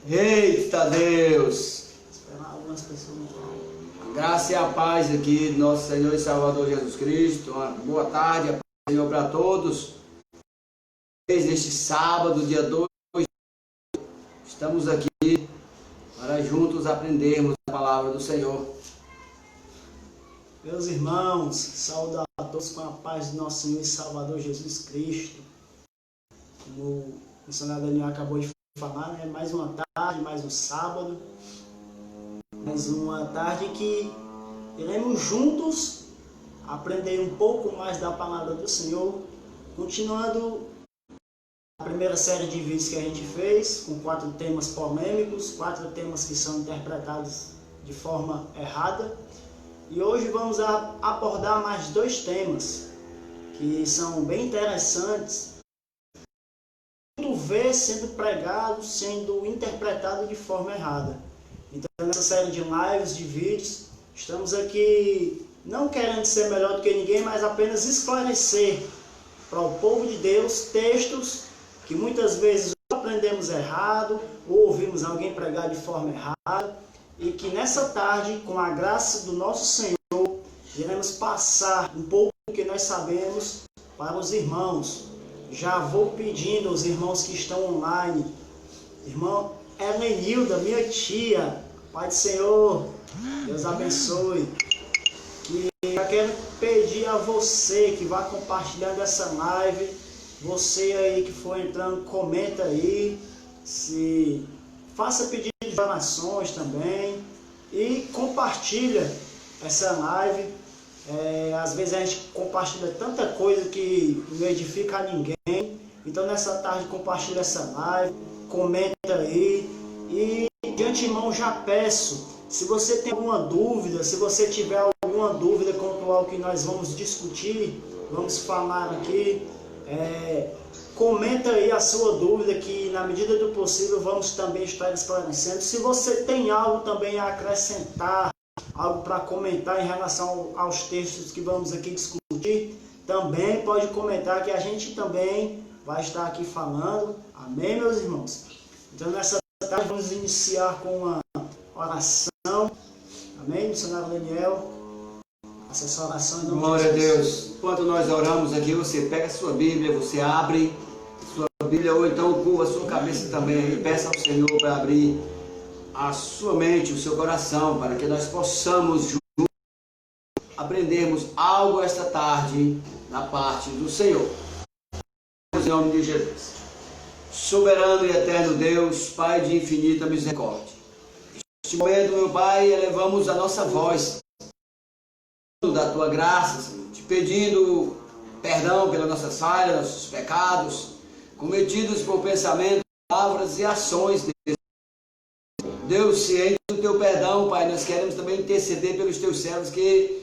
Eita Deus! Esperar algumas pessoas não falam. Graça e a paz aqui do nosso Senhor e Salvador Jesus Cristo. Uma boa tarde, a paz do Senhor para todos. Neste sábado, dia 2, estamos aqui para juntos aprendermos a palavra do Senhor. Meus irmãos, saúdo a todos com a paz do nosso Senhor e Salvador Jesus Cristo. Como o missionário Daniel acabou de falar, né? Mais uma tarde, mais um sábado, mais uma tarde que iremos juntos aprender um pouco mais da palavra do Senhor, continuando a primeira série de vídeos que a gente fez, com 4 temas polêmicos, 4 temas que são interpretados de forma errada. E hoje vamos abordar mais 2 temas que são bem interessantes. Muito ver sendo pregado, sendo interpretado de forma errada. Então, nessa série de lives, de vídeos, estamos aqui não querendo ser melhor do que ninguém, mas apenas esclarecer para o povo de Deus textos que muitas vezes aprendemos errado, ou ouvimos alguém pregar de forma errada, e que nessa tarde, com a graça do nosso Senhor, iremos passar um pouco do que nós sabemos para os irmãos. Já vou pedindo aos irmãos que estão online, irmão Helenilda, minha tia, Pai do Senhor, Deus abençoe. E eu quero pedir a você que vai compartilhando essa live, você aí que for entrando, comenta aí, se faça pedido de orações também e compartilha essa live. Às vezes a gente compartilha tanta coisa que não edifica a ninguém. Então nessa tarde compartilha essa live, comenta aí. E de antemão já peço, se você tem alguma dúvida, se você tiver alguma dúvida quanto ao que nós vamos discutir, vamos falar aqui, comenta aí a sua dúvida, que na medida do possível vamos também estar esclarecendo. Se você tem algo também a acrescentar, algo para comentar em relação aos textos que vamos aqui discutir, também pode comentar, que a gente também vai estar aqui falando. Amém, meus irmãos? Então nessa tarde vamos iniciar com uma oração. Amém, missionário Daniel? Essa oração em nome de Jesus. Glória a Deus. Enquanto nós oramos aqui, você pega a sua Bíblia, você abre sua Bíblia, ou então curva a sua cabeça também e peça ao Senhor para abrir a sua mente, o seu coração, para que nós possamos juntos aprendermos algo esta tarde da parte do Senhor. Em nome de Jesus. Soberano e eterno Deus, Pai de infinita misericórdia. Neste momento, meu Pai, elevamos a nossa voz da Tua graça, Senhor, te pedindo perdão pelas nossas falhas, nossos pecados, cometidos por pensamentos, palavras e ações. Deus, ciente do Teu perdão, Pai, nós queremos também interceder pelos Teus servos que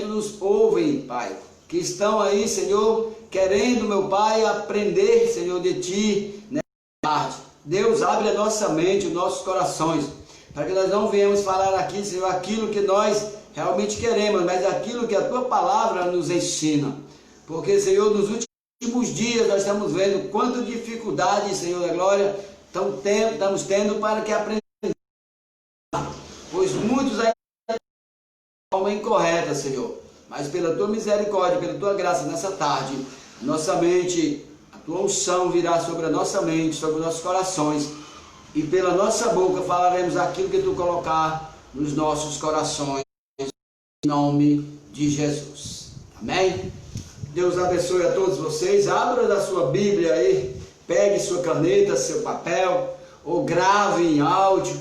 nos ouvem, Pai, que estão aí, Senhor, querendo, meu Pai, aprender, Senhor, de Ti nessa tarde. Deus, abre a nossa mente, os nossos corações, para que nós não venhamos falar aqui, Senhor, aquilo que nós realmente queremos, mas aquilo que a Tua palavra nos ensina. Porque, Senhor, nos últimos dias nós estamos vendo quanta dificuldade, Senhor da glória, estamos tendo para que aprendamos, pois muitos ainda de forma incorreta, Senhor, mas pela Tua misericórdia, pela Tua graça nessa tarde, nossa mente, a Tua unção virá sobre a nossa mente, sobre os nossos corações, e pela nossa boca falaremos aquilo que Tu colocar nos nossos corações, em nome de Jesus. Amém? Deus abençoe a todos vocês. Abra da sua Bíblia aí, pegue sua caneta, seu papel, ou grave em áudio,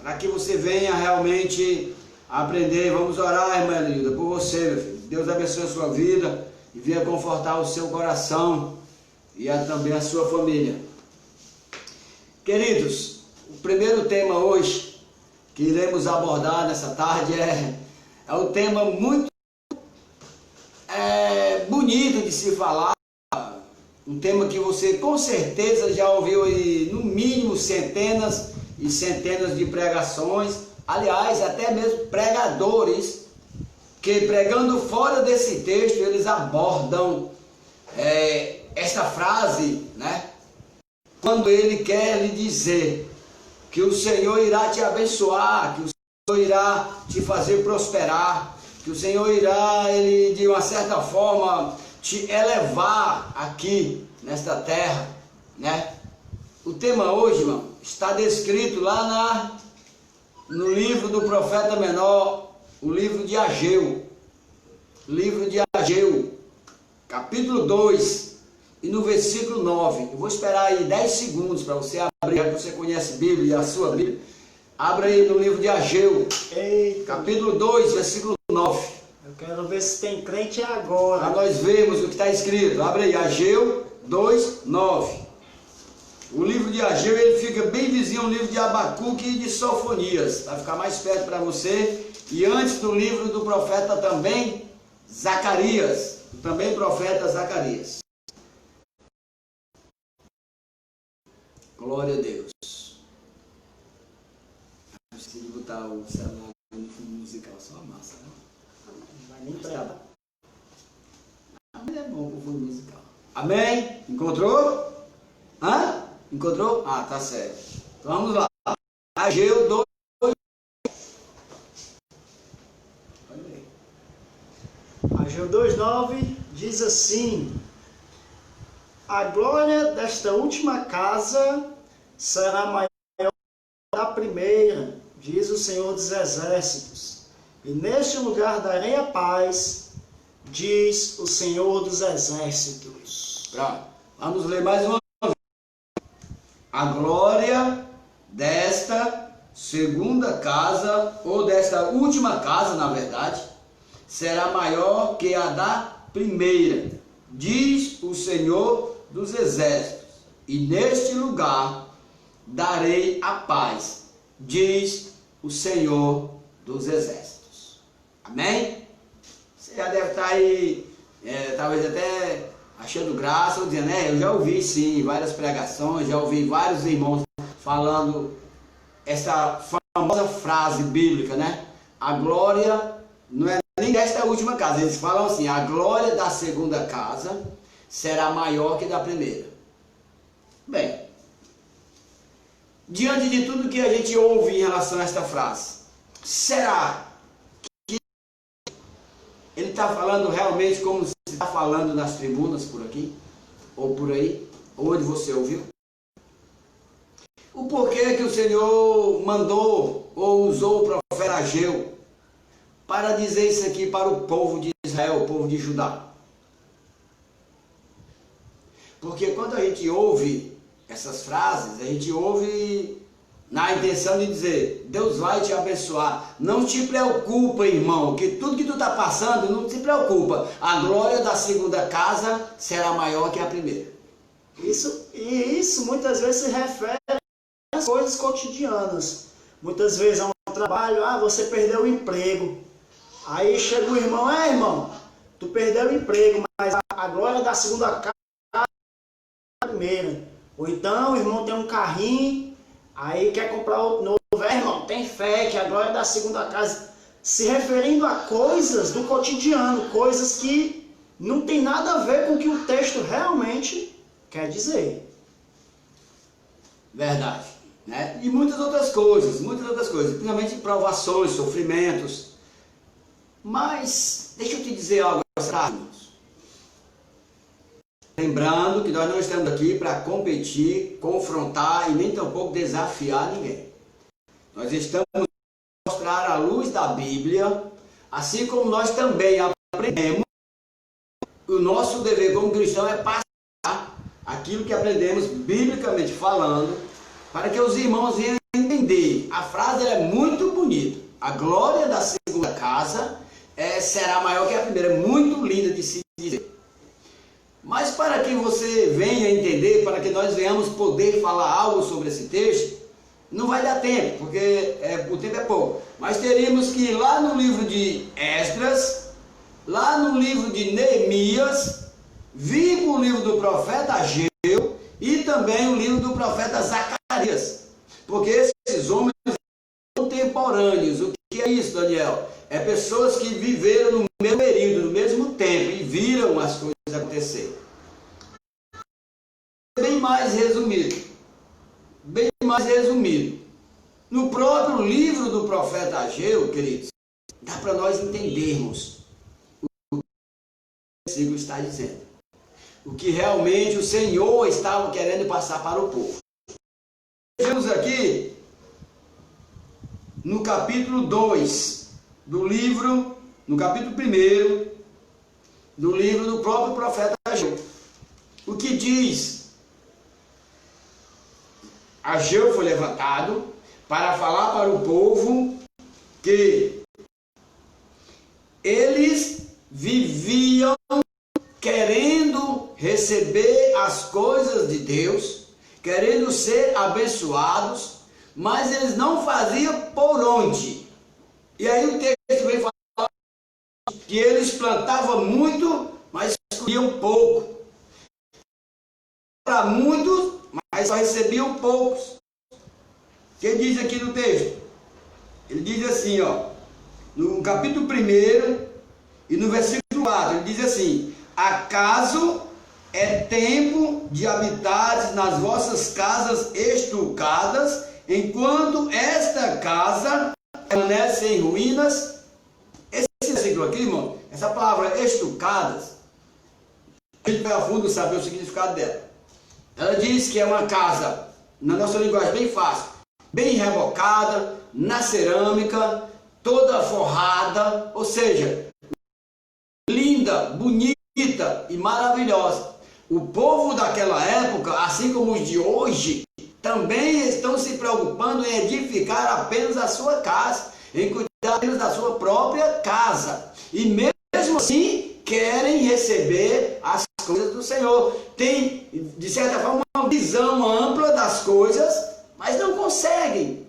para que você venha realmente aprender. Vamos orar, irmã Linda, por você, meu filho. Deus abençoe a sua vida e venha confortar o seu coração e também a sua família. Queridos, o primeiro tema hoje que iremos abordar nessa tarde é um tema muito bonito de se falar. Um tema que você com certeza já ouviu aí, no mínimo centenas e centenas de pregações. Aliás, até mesmo pregadores que, pregando fora desse texto, eles abordam esta frase, né? quando ele quer lhe dizer que o Senhor irá te abençoar, que o Senhor irá te fazer prosperar, que o Senhor irá, ele, de uma certa forma, te elevar aqui nesta terra, né? O tema hoje, irmão, está descrito lá no livro do profeta menor, o livro de Ageu. Livro de Ageu, capítulo 2, e no versículo 9. Eu vou esperar aí 10 segundos para você abrir, já que você conhece a Bíblia e a sua Bíblia. Abra aí no livro de Ageu, capítulo 2, versículo 9. Eu quero ver se tem crente agora. Para nós vermos o que está escrito. Abre aí, Ageu 2, 9. O livro de Ageu, ele fica bem vizinho ao livro de Abacuque e de Sofonias. Vai ficar mais perto para você. E antes do livro do profeta também, Zacarias. Também profeta Zacarias. Glória a Deus. Eu esqueci de botar o celular no fundo musical, só a massa, né? Não vai nem prestar. Mas é bom o fundo musical. Amém? Encontrou? Hã? Encontrou? Ah, tá certo. Então vamos lá. Ageu 2. Ageu 2,9 diz assim: a glória desta última casa será maior da primeira, diz o Senhor dos Exércitos. E neste lugar darei a paz, diz o Senhor dos Exércitos. Pronto. Vamos ler mais uma vez. A glória desta segunda casa, ou desta última casa, na verdade, será maior que a da primeira, diz o Senhor dos Exércitos. E neste lugar darei a paz, diz o Senhor dos Exércitos. Amém? Você já deve estar aí, talvez até achando graça, ou dizendo, eu já ouvi sim várias pregações, já ouvi vários irmãos falando essa famosa frase bíblica, né? A glória não é nem desta última casa. Eles falam assim, a glória da segunda casa será maior que da primeira. Bem, diante de tudo que a gente ouve em relação a esta frase, será que ele está falando realmente como se está falando nas tribunas por aqui? Ou por aí? Onde você ouviu? O porquê que o Senhor mandou ou usou o profeta Ageu para dizer isso aqui para o povo de Israel, o povo de Judá? Porque quando a gente ouve essas frases, a gente ouve na intenção de dizer, Deus vai te abençoar. Não te preocupa, irmão, que tudo que tu está passando, não te preocupa. A glória da segunda casa será maior que a primeira. Isso muitas vezes se refere às coisas cotidianas. Muitas vezes é um trabalho, você perdeu o emprego. Aí chega o irmão, irmão, tu perdeu o emprego, mas a glória da segunda casa é a primeira. Ou então o irmão tem um carrinho, aí quer comprar outro novo, irmão, tem fé que a glória da segunda casa, se referindo a coisas do cotidiano, coisas que não tem nada a ver com o que o texto realmente quer dizer. Verdade, né? E muitas outras coisas, principalmente provações, sofrimentos. Mas, deixa eu te dizer algo, irmãos. Lembrando que nós não estamos aqui para competir, confrontar e nem tampouco desafiar ninguém. Nós estamos para mostrar a luz da Bíblia, assim como nós também aprendemos. O nosso dever como cristão é passar aquilo que aprendemos biblicamente falando, para que os irmãos venham entender. A frase é muito bonita. A glória da segunda casa será maior que a primeira. É muito linda de se dizer. Mas para que você venha entender, para que nós venhamos poder falar algo sobre esse texto, não vai dar tempo, porque o tempo é pouco. Mas teríamos que ir lá no livro de Esdras, lá no livro de Neemias, vir para o livro do profeta Ageu e também o livro do profeta Zacarias. Porque esses homens são contemporâneos. O que é isso, Daniel? É pessoas que viveram no mesmo período, no mesmo tempo e viram as coisas acontecer. Bem mais resumido. mais resumido. No próprio livro do profeta Ageu, queridos, dá para nós entendermos o que o versículo está dizendo. O que realmente o Senhor estava querendo passar para o povo. Vemos aqui no capítulo 2 do livro, no capítulo 1 do livro do próprio profeta Ageu. O que diz? Ageu foi levantado para falar para o povo que eles viviam querendo receber as coisas de Deus, querendo ser abençoados, mas eles não faziam por onde. E aí o texto vem falar que eles plantavam muito, mas colhiam pouco. Para muitos, mas só recebiam poucos. O que diz aqui no texto? Ele diz assim, ó, no capítulo 1 e no versículo 4, ele diz assim: acaso é tempo de habitares nas vossas casas estucadas, enquanto esta casa permanece em ruínas? Esse versículo aqui, irmão, essa palavra estucadas, a gente vai a fundo saber o significado dela. Ela diz que é uma casa, na nossa linguagem bem fácil, bem rebocada, na cerâmica, toda forrada, ou seja, linda, bonita e maravilhosa. O povo daquela época, assim como os de hoje, também estão se preocupando em edificar apenas a sua casa, em cuidar apenas da sua própria casa. E mesmo assim, querem receber as coisas do Senhor. Tem, de certa forma, uma visão ampla das coisas, mas não conseguem.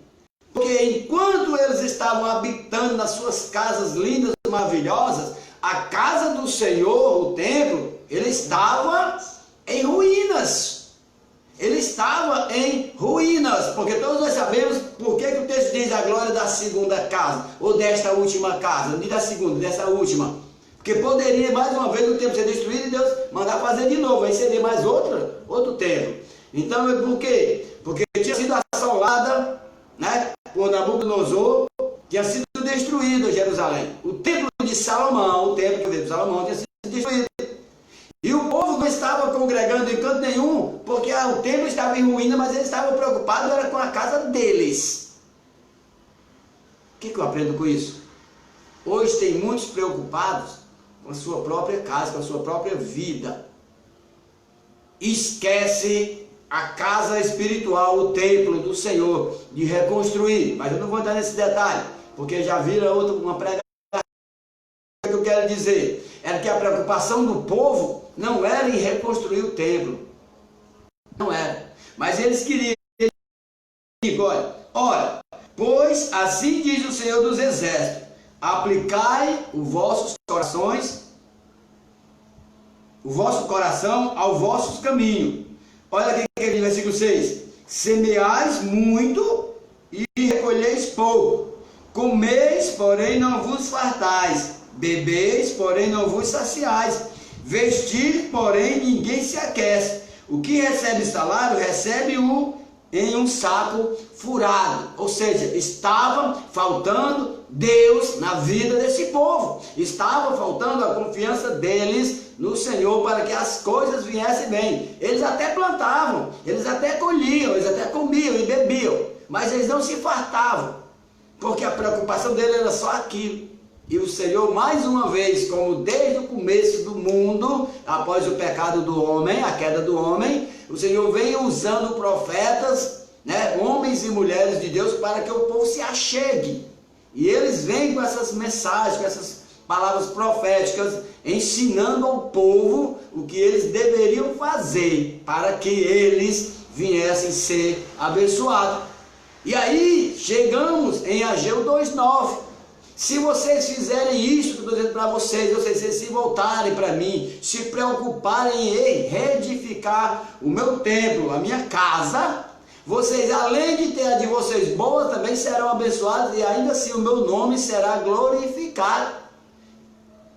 Porque enquanto eles estavam habitando nas suas casas lindas e maravilhosas, a casa do Senhor, o templo, ele estava em ruínas. Ele estava em ruínas, porque todos nós sabemos por que o texto diz a glória da segunda casa, ou desta última casa, não diz da segunda, dessa última. Porque poderia mais uma vez o templo ser destruído e Deus mandar fazer de novo, aí seria mais outro templo. Então, por quê? Porque tinha sido assolada, né, por Nabucodonosor, tinha sido destruído Jerusalém. O templo de Salomão, o templo de Salomão tinha sido destruído. E o povo não estava congregando em canto nenhum, porque o templo estava em ruína, mas eles estavam preocupados era com a casa deles. O que eu aprendo com isso? Hoje tem muitos preocupados com a sua própria casa, com a sua própria vida. Esquece a casa espiritual, o templo do Senhor, de reconstruir. Mas eu não vou entrar nesse detalhe, porque já vira uma pregação. O que eu quero dizer era que a preocupação do povo não era em reconstruir o templo. Não era. Mas eles queriam. Ora, pois assim diz o Senhor dos Exércitos: aplicai os vossos corações, o vosso coração ao vosso caminho. Olha aqui que diz versículo 6: semeais muito e recolheis pouco, comeis, porém não vos fartais, bebeis, porém não vos saciais, vestir, porém ninguém se aquece. O que recebe salário, recebe-o em um saco furado. Ou seja, estava faltando Deus na vida desse povo. Estava faltando a confiança deles no Senhor para que as coisas viessem bem. Eles até plantavam, eles até colhiam, eles até comiam e bebiam, mas eles não se fartavam, porque a preocupação deles era só aquilo. E o Senhor, mais uma vez, como desde o começo do mundo, após o pecado do homem, a queda do homem, o Senhor vem usando profetas, né, homens e mulheres de Deus, para que o povo se achegue. E eles vêm com essas mensagens, com essas palavras proféticas, ensinando ao povo o que eles deveriam fazer para que eles viessem ser abençoados. E aí chegamos em Ageu 2:9. Se vocês fizerem isso que eu estou dizendo para vocês se voltarem para mim, se preocuparem em reedificar o meu templo, a minha casa, vocês, além de ter a de vocês boa, também serão abençoados, e ainda assim o meu nome será glorificado.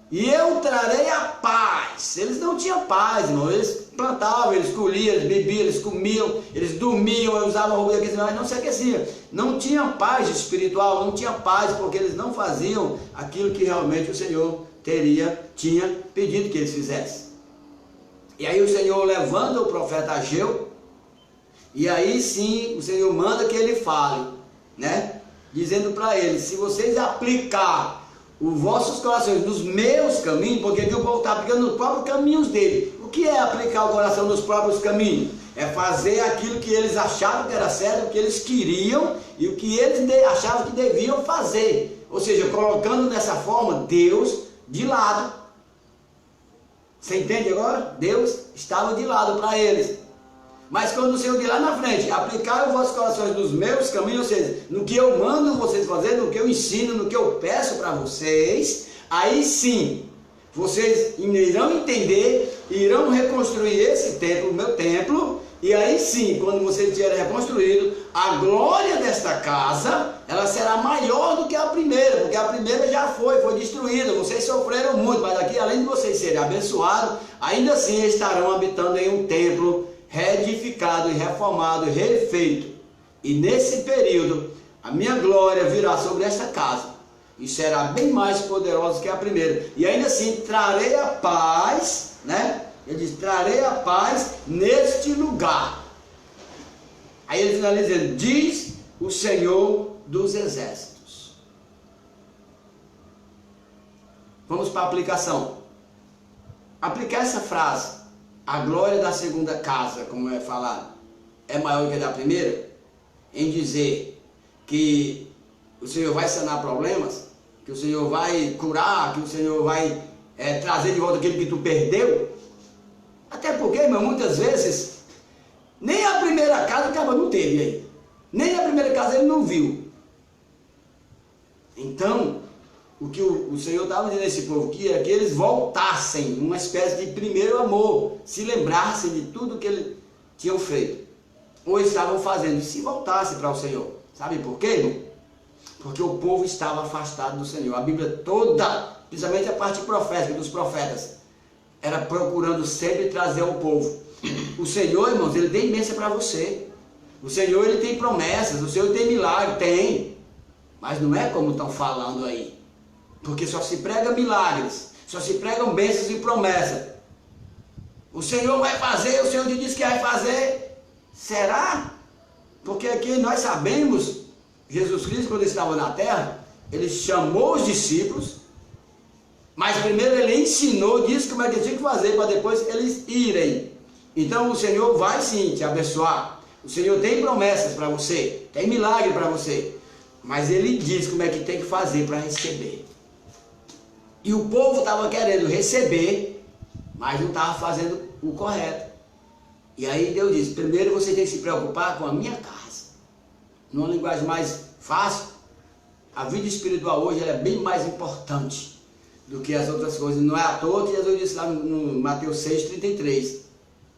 E eu trarei a paz. Eles não não tinha paz, irmão. Eles plantavam, eles colhiam, eles bebiam, eles comiam, eles dormiam, usavam roupa daqueles, mas não se aqueciam. Não tinha paz espiritual, não tinha paz, porque eles não faziam aquilo que realmente o Senhor tinha pedido que eles fizessem. E aí o Senhor levanta o profeta Ageu, e aí sim o Senhor manda que ele fale, né? Dizendo para eles: se vocês aplicar os vossos corações nos meus caminhos, porque aqui o povo está aplicando nos próprios caminhos dele. O que é aplicar o coração nos próprios caminhos? É fazer aquilo que eles achavam que era certo, o que eles queriam e o que eles achavam que deviam fazer. Ou seja, colocando dessa forma Deus de lado. Você entende agora? Deus estava de lado para eles. Mas quando o Senhor diz lá na frente: aplicar os vossos corações nos meus caminhos, ou seja, no que eu mando vocês fazer, no que eu ensino, no que eu peço para vocês, aí sim, vocês irão entender, irão reconstruir esse templo, o meu templo, e aí sim, quando vocês tiverem reconstruído, a glória desta casa, ela será maior do que a primeira, porque a primeira já foi destruída, vocês sofreram muito, mas aqui, além de vocês serem abençoados, ainda assim estarão habitando em um templo reedificado e reformado e refeito. E nesse período, a minha glória virá sobre esta casa, e será bem mais poderosa que a primeira. E ainda assim, trarei a paz, né? Ele diz: trarei a paz neste lugar. Aí ele finaliza dizendo: diz o Senhor dos Exércitos. Vamos para a aplicação. Aplicar essa frase: a glória da segunda casa, como é falado, é maior que a da primeira, em dizer que o Senhor vai sanar problemas, que o Senhor vai curar, que o Senhor vai trazer de volta aquilo que tu perdeu. Até porque, irmão, muitas vezes, nem a primeira casa o cara não teve aí. Nem a primeira casa ele não viu. Então, o que o Senhor estava dizendo a esse povo aqui é que eles voltassem, uma espécie de primeiro amor, se lembrassem de tudo que eles tinham feito, ou estavam fazendo, se voltassem para o Senhor. Sabe por quê, irmão? Porque o povo estava afastado do Senhor. A Bíblia toda, principalmente a parte profética dos profetas, era procurando sempre trazer ao povo. O Senhor, irmãos, ele tem bênção para você. O Senhor, ele tem promessas, o Senhor tem milagre, tem. Mas não é como estão falando aí. Porque só se prega milagres, só se pregam bênçãos e promessas. O Senhor vai fazer, o Senhor te disse que vai fazer. Será? Porque aqui nós sabemos, Jesus Cristo, quando estava na terra, ele chamou os discípulos, mas primeiro ele ensinou, disse como é que tinha que fazer, para depois eles irem. Então o Senhor vai sim te abençoar. O Senhor tem promessas para você, tem milagre para você, mas ele diz como é que tem que fazer para receber. E o povo estava querendo receber, mas não estava fazendo o correto. E aí Deus diz: primeiro você tem que se preocupar com a minha casa. Numa linguagem mais fácil, a vida espiritual hoje ela é bem mais importante do que as outras coisas. Não é à toa que Jesus disse lá no Mateus 6,33: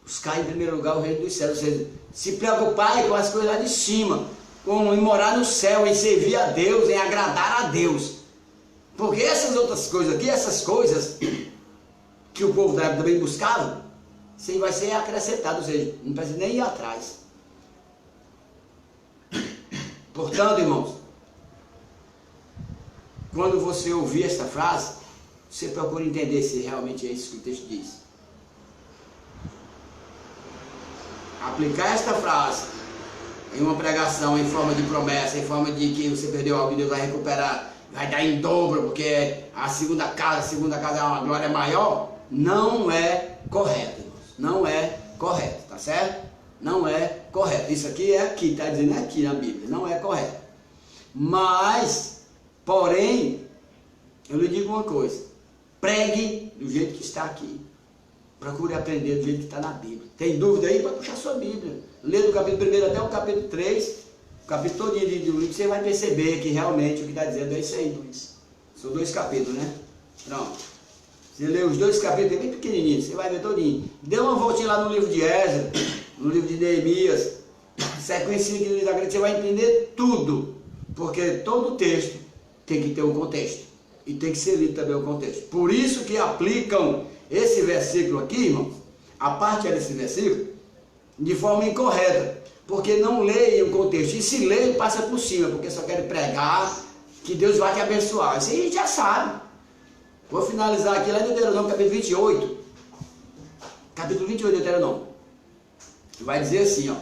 buscar em primeiro lugar o reino dos céus. Ou seja, se preocupar com as coisas lá de cima, em morar no céu, em servir a Deus, em agradar a Deus. Porque essas outras coisas aqui, essas coisas que o povo da época também buscava, isso vai ser acrescentado, ou seja, não precisa nem ir atrás. Portanto, irmãos, quando você ouvir esta frase, você procura entender se realmente é isso que o texto diz. Aplicar esta frase em uma pregação, em forma de promessa, em forma de que você perdeu algo e Deus vai recuperar, vai dar em dobro, porque a segunda casa é uma glória maior, não é correto, irmãos. Não é correto, tá certo? Não é correto. Isso aqui é aqui, está dizendo aqui na Bíblia, não é correto. Mas, porém, eu lhe digo uma coisa: pregue do jeito que está aqui. Procure aprender do jeito que está na Bíblia. Tem dúvida aí? Pode puxar sua Bíblia. Lê do capítulo 1 até o capítulo 3, o capítulo todo do livro, você vai perceber que realmente o que está dizendo é isso aí. São 2 capítulos, né? Pronto. Você lê os 2 capítulos, é bem pequenininho, você vai ver todinho. Dê uma voltinha lá no livro de Esdras, no livro de Neemias, sequência que ele dá, você vai entender tudo. Porque todo texto tem que ter um contexto. E tem que ser lido também o contexto. Por isso que aplicam esse versículo aqui, irmão, a parte desse versículo, de forma incorreta, porque não leem o contexto, e se leem, passa por cima, porque só querem pregar que Deus vai te abençoar. Isso aí a gente já sabe. Vou finalizar aqui lá em Deuteronômio, capítulo 28. Capítulo 28 de Deuteronômio. Vai dizer assim, ó.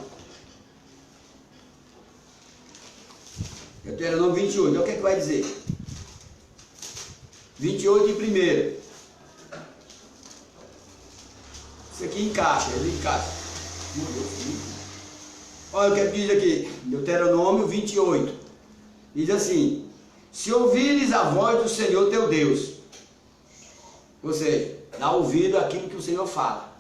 Deuteronômio 28, olha o que é que vai dizer. 28 de primeiro. Isso aqui encaixa, ele encaixa. Olha o que é que diz aqui. Deuteronômio 28. Diz assim: se ouvires a voz do Senhor teu Deus, ou seja, dá ouvido àquilo que o Senhor fala,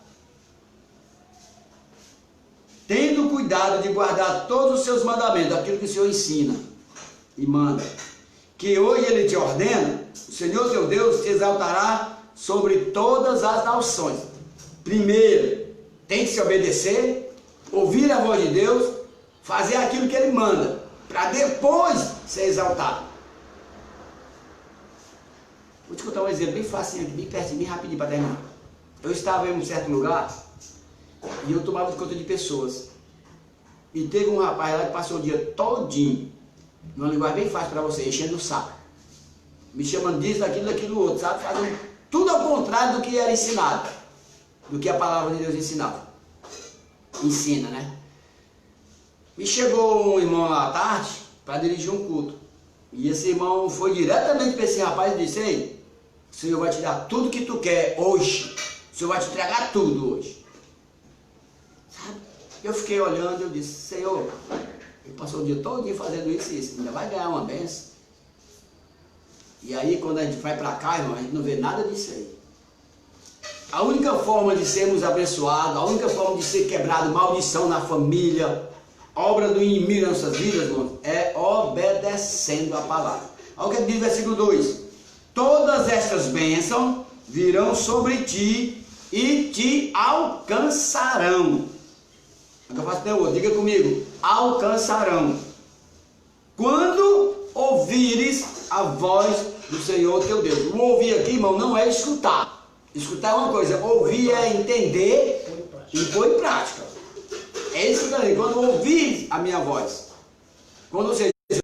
tendo cuidado de guardar todos os seus mandamentos, aquilo que o Senhor ensina e manda, que hoje Ele te ordena, o Senhor teu Deus te exaltará sobre todas as nações. Primeiro, tem que se obedecer, ouvir a voz de Deus, fazer aquilo que Ele manda, para depois ser exaltado. Vou te contar um exemplo bem facinho aqui, bem pertinho, bem rapidinho para terminar. Eu estava em um certo lugar e eu tomava conta de pessoas. E teve um rapaz lá que passou o dia todinho, numa linguagem bem fácil para você, enchendo o saco. Me chamando disso, daquilo outro, sabe? Fazendo tudo ao contrário do que era ensinado, do que a palavra de Deus ensinava. Ensina, né? E chegou um irmão lá à tarde para dirigir um culto. E esse irmão foi diretamente para esse rapaz e disse: ei, o Senhor vai te dar tudo que tu quer hoje. O Senhor vai te entregar tudo hoje. Sabe? Eu fiquei olhando e eu disse: Senhor, ele passou o dia todo fazendo isso e isso, ainda vai ganhar uma benção. E aí quando a gente vai para cá, irmão, a gente não vê nada disso aí. A única forma de sermos abençoados, a única forma de ser quebrado maldição na família, obra do inimigo nas nossas vidas, irmão, é obedecendo a palavra. Olha o que diz o versículo 2: todas estas bênçãos virão sobre ti e te alcançarão. Eu faço até outro, diga comigo: alcançarão. Quando ouvires a voz do Senhor teu Deus. O ouvir aqui, irmão, não é escutar. Escutar é uma coisa, ouvir é entender e pôr em prática. É isso que eu falei, quando ouvir a minha voz, quando você diz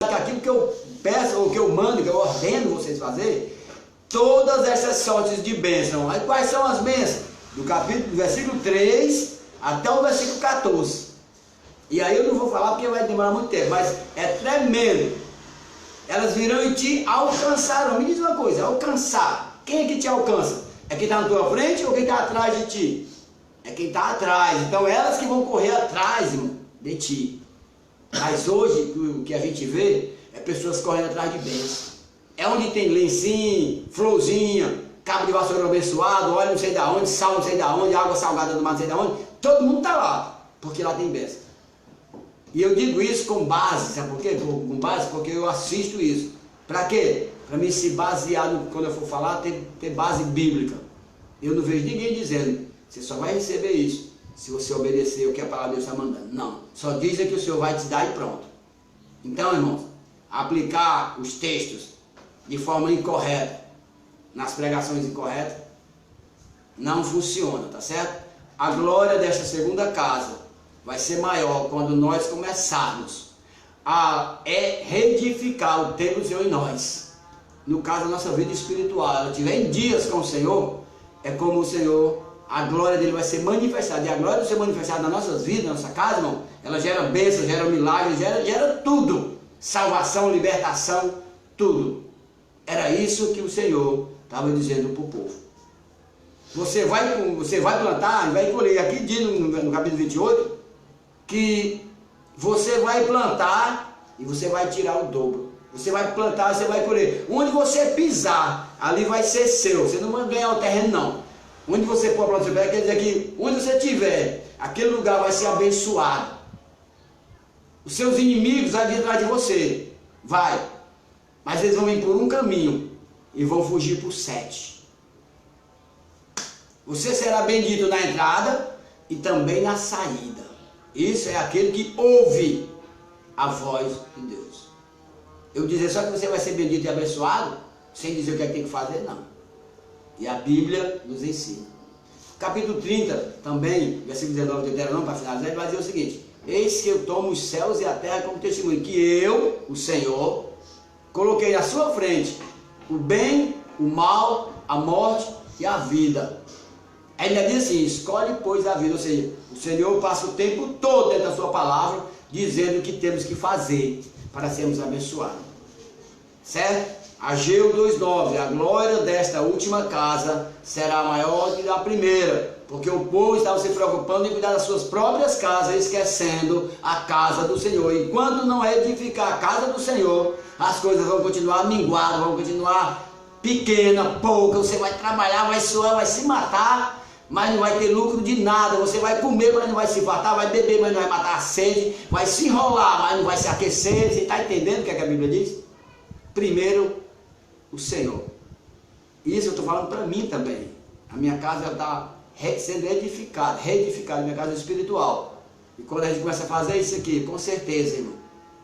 aquilo que eu peço, ou que eu mando, que eu ordeno vocês fazerem, todas essas sortes de bênção. Aí quais são as bênçãos? Do versículo 3 até o versículo 14. E aí eu não vou falar porque vai demorar muito tempo, mas é tremendo. Elas virão e te alcançarão. Me diz uma coisa, alcançar. Quem é que te alcança? É quem está na tua frente ou quem está atrás de ti? É quem está atrás. Então elas que vão correr atrás, irmão, de ti. Mas hoje o que a gente vê é pessoas correndo atrás de bênçãos. É onde tem lencinho, florzinha, cabo de vassoura abençoado, óleo não sei da onde, sal não sei da onde, água salgada do mar não sei da onde. Todo mundo está lá, porque lá tem bênção. E eu digo isso com base, sabe por quê? Com base porque eu assisto isso. Para quê? Para mim se basear, quando eu for falar, ter base bíblica. Eu não vejo ninguém dizendo: você só vai receber isso se você obedecer o que a palavra de Deus está mandando. Não, só diz que o Senhor vai te dar e pronto. Então, irmãos, aplicar os textos de forma incorreta, nas pregações incorretas, não funciona, tá certo? A glória desta segunda casa vai ser maior quando nós começarmos a reedificar o templo do Senhor em nós. No caso, a nossa vida espiritual, ela estiver em dias com o Senhor, é como o Senhor, a glória dele vai ser manifestada. E a glória de ser manifestada nas nossas vidas, na nossa casa, irmão, ela gera bênção, gera milagre, gera tudo. Salvação, libertação, tudo. Era isso que o Senhor estava dizendo para o povo. Você vai plantar, vai colher. Aqui diz no capítulo 28, que você vai plantar e você vai tirar o dobro. Você vai plantar, você vai colher. Onde você pisar, ali vai ser seu. Você não vai ganhar o terreno, não. Onde você pôr a planta, quer dizer que onde você estiver, aquele lugar vai ser abençoado. Os seus inimigos vão vir atrás de você. Vai. Mas eles vão vir por um caminho e vão fugir por 7. Você será bendito na entrada e também na saída. Isso é aquele que ouve a voz de Deus. Eu dizer só que você vai ser bendito e abençoado, sem dizer o que é que tem que fazer, não. E a Bíblia nos ensina. Capítulo 30, também, versículo 19 de Deuteronômio, para finalizar, ele vai dizer o seguinte: eis que eu tomo os céus e a terra como testemunho, que eu, o Senhor, coloquei à sua frente o bem, o mal, a morte e a vida. Aí ele diz assim: escolhe, pois, a vida. Ou seja, o Senhor passa o tempo todo dentro da sua palavra, dizendo o que temos que fazer para sermos abençoados. Certo? Ageu 2,9: a glória desta última casa será maior que da primeira, porque o povo estava se preocupando em cuidar das suas próprias casas, esquecendo a casa do Senhor. E quando não edificar a casa do Senhor, as coisas vão continuar minguadas, vão continuar pequena, pouca. Você vai trabalhar, vai suar, vai se matar, mas não vai ter lucro de nada. Você vai comer, mas não vai se fartar, vai beber, mas não vai matar a sede, vai se enrolar, mas não vai se aquecer. Você está entendendo o que a Bíblia diz? Primeiro, o Senhor. Isso eu estou falando para mim também. A minha casa está sendo reedificada, minha casa espiritual. E quando a gente começa a fazer isso aqui, com certeza, irmão,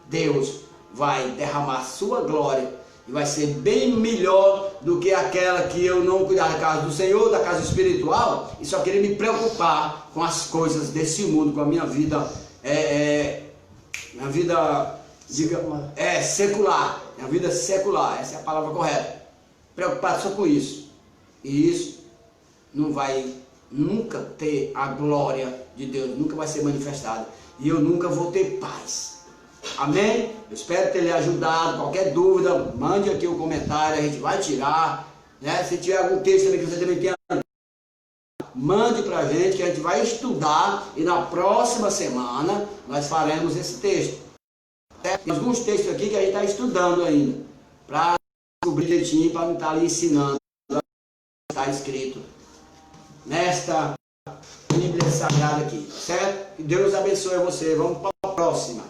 Deus vai derramar sua glória e vai ser bem melhor do que aquela que eu não cuidar da casa do Senhor, da casa espiritual, e só querer me preocupar com as coisas desse mundo, com a minha vida minha vida secular, minha vida secular, essa é a palavra correta. Preocupado só com isso. E isso não vai nunca ter a glória de Deus, nunca vai ser manifestada. E eu nunca vou ter paz. Amém? Eu espero ter lhe ajudado. Qualquer dúvida, mande aqui um comentário, a gente vai tirar. Né? Se tiver algum texto que você também tenha, mande para a gente, que a gente vai estudar. E na próxima semana nós faremos esse texto. Tem alguns textos aqui que a gente está estudando ainda, para descobrir direitinho, para não estar ali ensinando. Está escrito nesta Bíblia Sagrada aqui, certo? Que Deus abençoe você. Vamos para a próxima.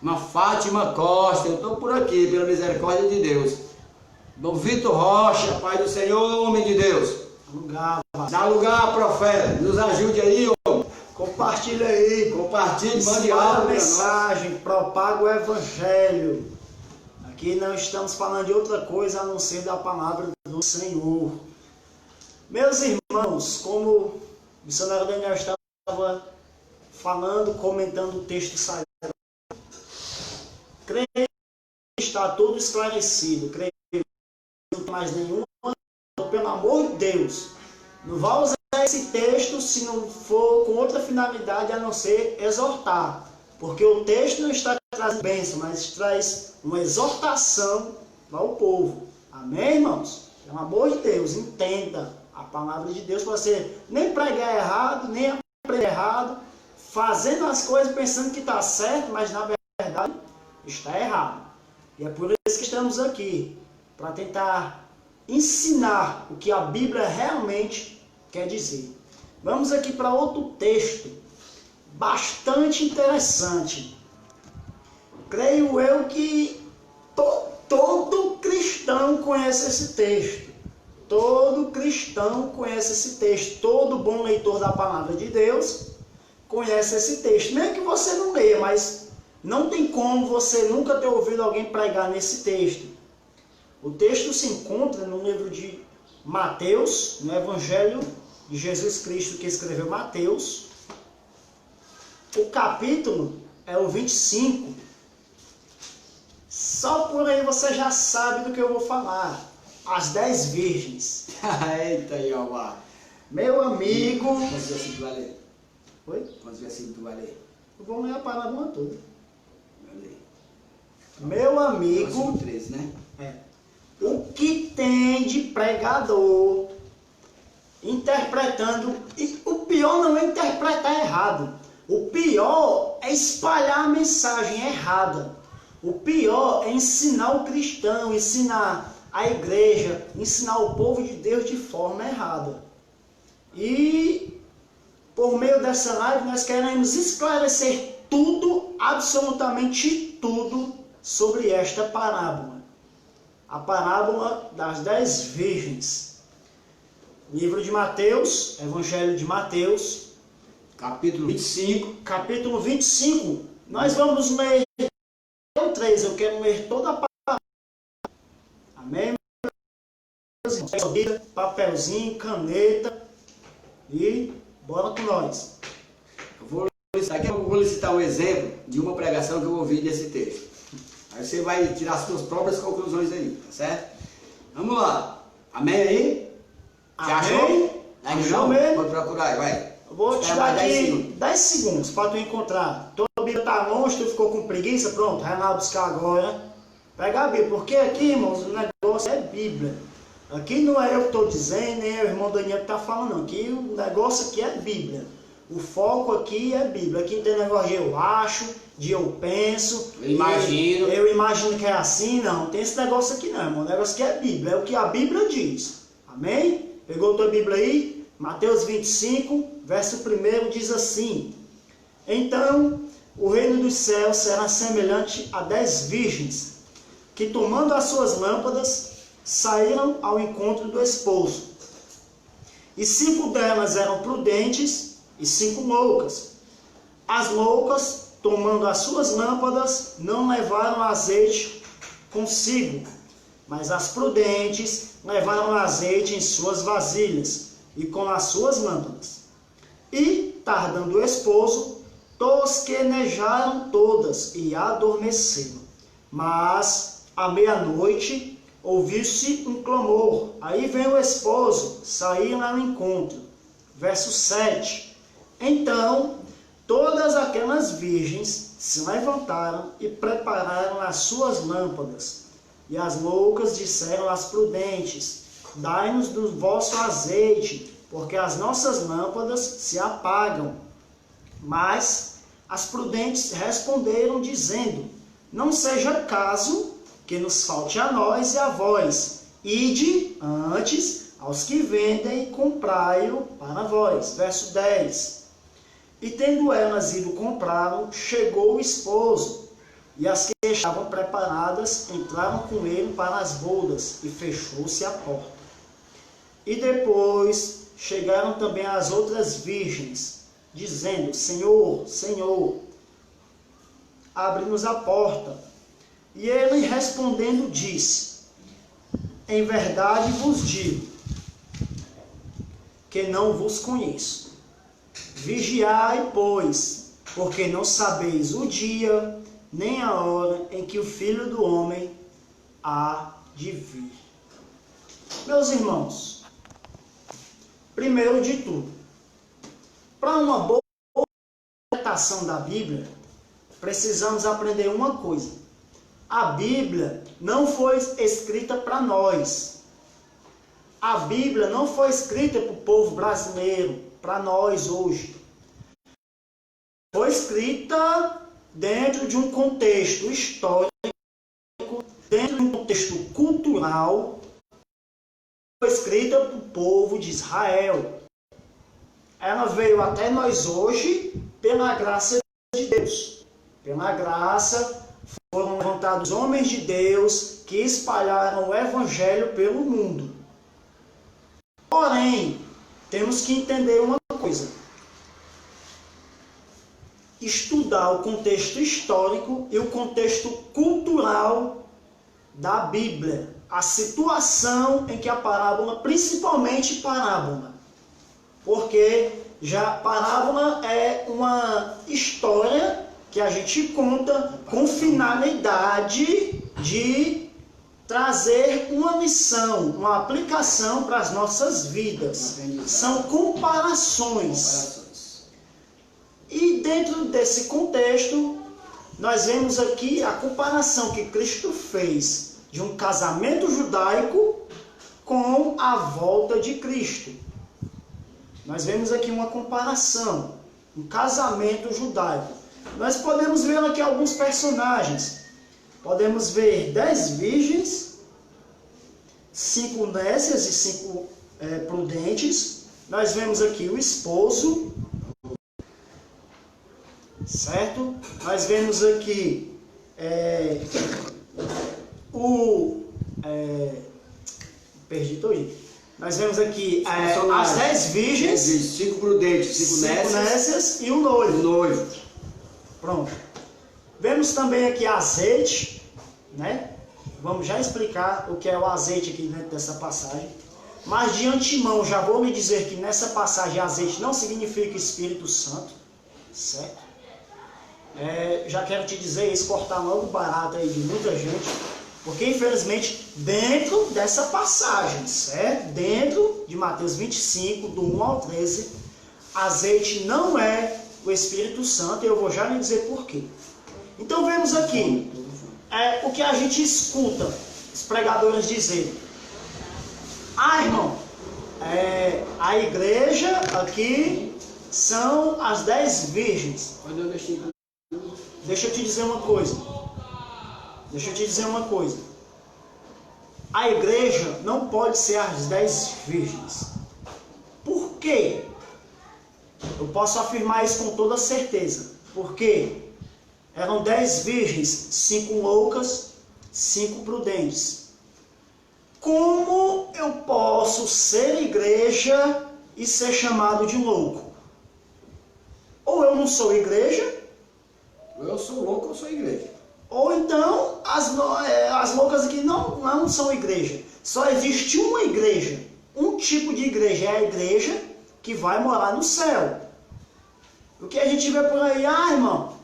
Uma Fátima Costa, eu estou por aqui, pela misericórdia de Deus. Dom Vitor Rocha, Pai do Senhor, homem de Deus. Dá lugar, profeta, nos ajude aí, homem. Compartilha aí, mande a mensagem, propaga o Evangelho. Aqui não estamos falando de outra coisa a não ser da palavra do Senhor. Meus irmãos, como o missionário Daniel estava falando, comentando o texto sagrado, creio que está todo esclarecido, creio que não tem mais nenhuma, pelo amor de Deus, não vá usar esse texto se não for com outra finalidade a não ser exortar, porque o texto não está trazendo bênção, mas traz uma exortação para o povo. Amém, irmãos? Pelo amor de Deus, entenda a palavra de Deus, para você nem pregar errado, nem aprender errado, fazendo as coisas pensando que está certo, mas na verdade está errado. E é por isso que estamos aqui, para tentar ensinar o que a Bíblia realmente quer dizer. Vamos aqui para outro texto, bastante interessante. Creio eu que todo cristão conhece esse texto. Todo cristão conhece esse texto. Todo bom leitor da palavra de Deus conhece esse texto. Mesmo que você não leia, mas não tem como você nunca ter ouvido alguém pregar nesse texto. O texto se encontra no livro de Mateus, no Evangelho de Jesus Cristo que escreveu Mateus. O capítulo é o 25. Só por aí você já sabe do que eu vou falar. As 10 virgens. Eita, Jeová. Meu amigo... Quantos versículos tu vai ler? Oi? Quantos versículos tu vai ler? Eu vou ler a palavra toda. Vai ler. Meu amigo... Versículo 13, né? O que tem de pregador interpretando... E o pior não é interpretar errado. O pior é espalhar a mensagem errada. O pior é ensinar o cristão, ensinar a igreja, ensinar o povo de Deus de forma errada. E por meio dessa live nós queremos esclarecer tudo, absolutamente tudo, sobre esta parábola. A parábola das 10 virgens. Livro de Mateus, Evangelho de Mateus, capítulo 25. Capítulo 25. Nós vamos ler o 3. Eu quero ler toda a palavra. Amém? sua Bíblia, papelzinho, caneta e bora com nós. Daqui eu vou licitar um exemplo de uma pregação que eu ouvi desse texto. Aí você vai tirar as suas próprias conclusões aí, tá certo? Vamos lá. Amém aí? Você achou? Achou mesmo? Pode procurar aí, vai. Eu vou te dar aqui 10 segundos para tu encontrar. Tua Bíblia está longe, tu ficou com preguiça, pronto, vai lá buscar agora. Pega a Bíblia, porque aqui, irmãos, o negócio é Bíblia. Aqui não é eu que estou dizendo, nem é o irmão Daniel que está falando, não. Aqui o negócio aqui é Bíblia. O foco aqui é Bíblia. Aqui não tem negócio de eu acho, de eu penso. Eu imagino que é assim, não. Não tem esse negócio aqui não, irmão. O negócio aqui é Bíblia. É o que a Bíblia diz. Amém? Pegou tua Bíblia aí? Mateus 25, verso 1 diz assim: Então o reino dos céus será semelhante a 10 virgens, que tomando as suas lâmpadas, saíram ao encontro do esposo. E 5 delas eram prudentes e 5 loucas. As loucas, tomando as suas lâmpadas, não levaram azeite consigo, mas as prudentes levaram azeite em suas vasilhas e com as suas lâmpadas. E, tardando o esposo, tosquenejaram todas e adormeceram. Mas, à meia-noite, ouviu-se um clamor. Aí vem o esposo, saíram ao encontro. Verso 7. Então, todas aquelas virgens se levantaram e prepararam as suas lâmpadas. E as loucas disseram às prudentes: Dai-nos do vosso azeite, porque as nossas lâmpadas se apagam. Mas as prudentes responderam, dizendo: Não seja caso que nos falte a nós e a vós. Ide antes aos que vendem e comprai-o para vós. Verso 10. E tendo elas ido comprá-lo, chegou o esposo, e as que estavam preparadas entraram com ele para as bodas, e fechou-se a porta. E depois chegaram também as outras virgens, dizendo: Senhor, Senhor, abre-nos a porta. E ele respondendo disse: Em verdade vos digo, que não vos conheço. Vigiai, pois, porque não sabeis o dia, nem a hora em que o Filho do Homem há de vir. Meus irmãos, primeiro de tudo, para uma boa interpretação da Bíblia, precisamos aprender uma coisa. A Bíblia não foi escrita para nós. A Bíblia não foi escrita para o povo brasileiro, para nós hoje. Foi escrita dentro de um contexto histórico, dentro de um contexto cultural. Foi escrita para o povo de Israel. Ela veio até nós hoje pela graça de Deus. Pela graça foram levantados homens de Deus que espalharam o Evangelho pelo mundo. Porém, temos que entender uma coisa. Estudar o contexto histórico e o contexto cultural da Bíblia. A situação em que a parábola, principalmente parábola, porque já parábola é uma história que a gente conta com finalidade de trazer uma lição, uma aplicação para as nossas vidas. São comparações. E dentro desse contexto, nós vemos aqui a comparação que Cristo fez de um casamento judaico com a volta de Cristo. Nós vemos aqui uma comparação, um casamento judaico. Nós podemos ver aqui alguns personagens. Podemos ver 10 virgens, 5 nécias e 5 prudentes. Nós vemos aqui o esposo, certo? Nós vemos aqui perdi todo. Nós vemos aqui as 10 virgens, 5 prudentes, 5 nécias e o noivo. Pronto. Vemos também aqui azeite, né? Vamos já explicar o que é o azeite aqui dentro dessa passagem. Mas de antemão já vou me dizer que nessa passagem azeite não significa Espírito Santo, certo? Já quero te dizer isso, cortar logo o barato aí de muita gente, porque infelizmente dentro dessa passagem, certo? Dentro de Mateus 25, do 1 ao 13, azeite não é o Espírito Santo, e eu vou já lhe dizer por quê. Então vemos aqui o que a gente escuta os pregadores dizerem. Irmão, a igreja aqui são as 10 virgens. Deixa eu te dizer uma coisa. A igreja não pode ser as 10 virgens. Por quê? Eu posso afirmar isso com toda certeza. Porque eram 10 virgens, 5 loucas, 5 prudentes. Como eu posso ser igreja e ser chamado de louco? Ou eu não sou igreja, Ou eu sou louco ou eu sou igreja. ou então as loucas aqui não são igreja. Só existe uma igreja, um tipo de igreja, é a igreja que vai morar no céu. O que a gente vê por aí, irmão,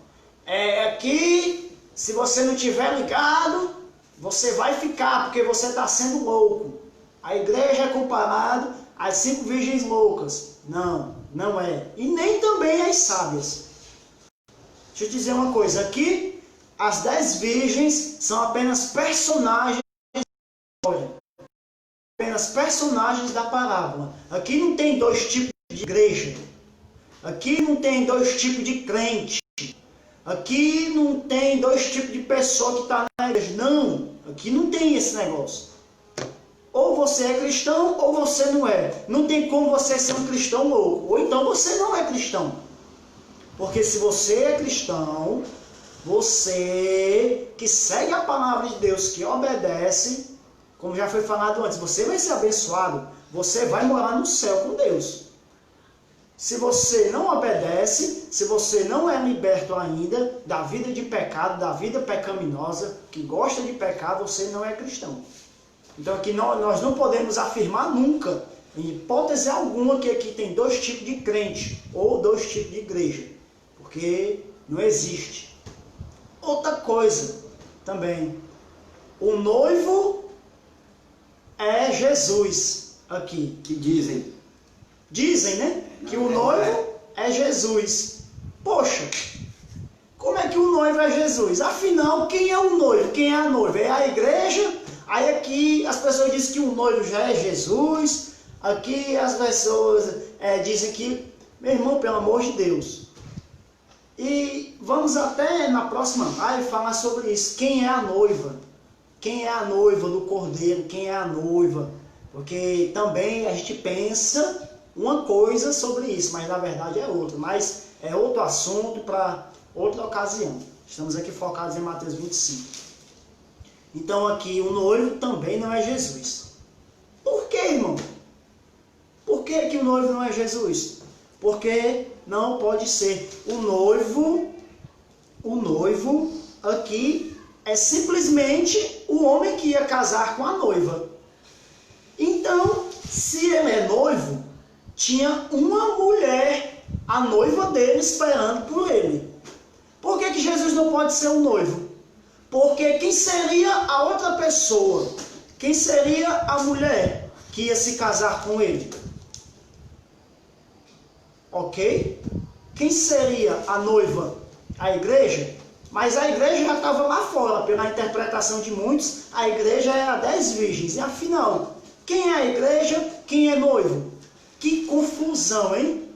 aqui, se você não tiver ligado, você vai ficar, porque você está sendo louco. A igreja é comparado às 5 virgens loucas. Não, não é. E nem também às sábias. Deixa eu te dizer uma coisa, aqui as 10 virgens são apenas personagens da história. Apenas personagens da parábola. Aqui não tem 2 tipos de igreja. Aqui não tem 2 tipos de crente. Aqui não tem 2 tipos de pessoa que está na igreja. Não, aqui não tem esse negócio. Ou você é cristão ou você não é. Não tem como você ser um cristão louco. Ou então você não é cristão. Porque se você é cristão, você que segue a palavra de Deus, que obedece, como já foi falado antes, você vai ser abençoado, você vai morar no céu com Deus. Se você não obedece, se você não é liberto ainda da vida de pecado, da vida pecaminosa, que gosta de pecar, você não é cristão. Então aqui nós não podemos afirmar nunca, em hipótese alguma, que aqui tem 2 tipos de crente ou 2 tipos de igreja. Porque não existe. Outra coisa também, o noivo é Jesus aqui. Que dizem. Dizem, né? Que o noivo é Jesus. Poxa, como é que o noivo é Jesus? Afinal, quem é o noivo? Quem é a noiva? É a igreja? Aí aqui as pessoas dizem que o noivo já é Jesus. Aqui as pessoas dizem que, meu irmão, pelo amor de Deus. E vamos até na próxima live falar sobre isso. Quem é a noiva? Quem é a noiva do Cordeiro? Quem é a noiva? Porque também a gente pensa uma coisa sobre isso, mas na verdade é outra. Mas é outro assunto para outra ocasião. Estamos aqui focados em Mateus 25. Então aqui o noivo também não é Jesus. Por que, irmão? Por que o noivo não é Jesus? Porque não pode ser. O noivo aqui é simplesmente o homem que ia casar com a noiva. Então, se ele é noivo, tinha uma mulher, a noiva dele, esperando por ele. Por que Jesus não pode ser o noivo? Porque quem seria a outra pessoa? Quem seria a mulher que ia se casar com ele? Ok? Quem seria a noiva? A igreja? Mas a igreja já estava lá fora, pela interpretação de muitos, a igreja é a 10 virgens. E afinal, quem é a igreja? Quem é noivo? Que confusão, hein?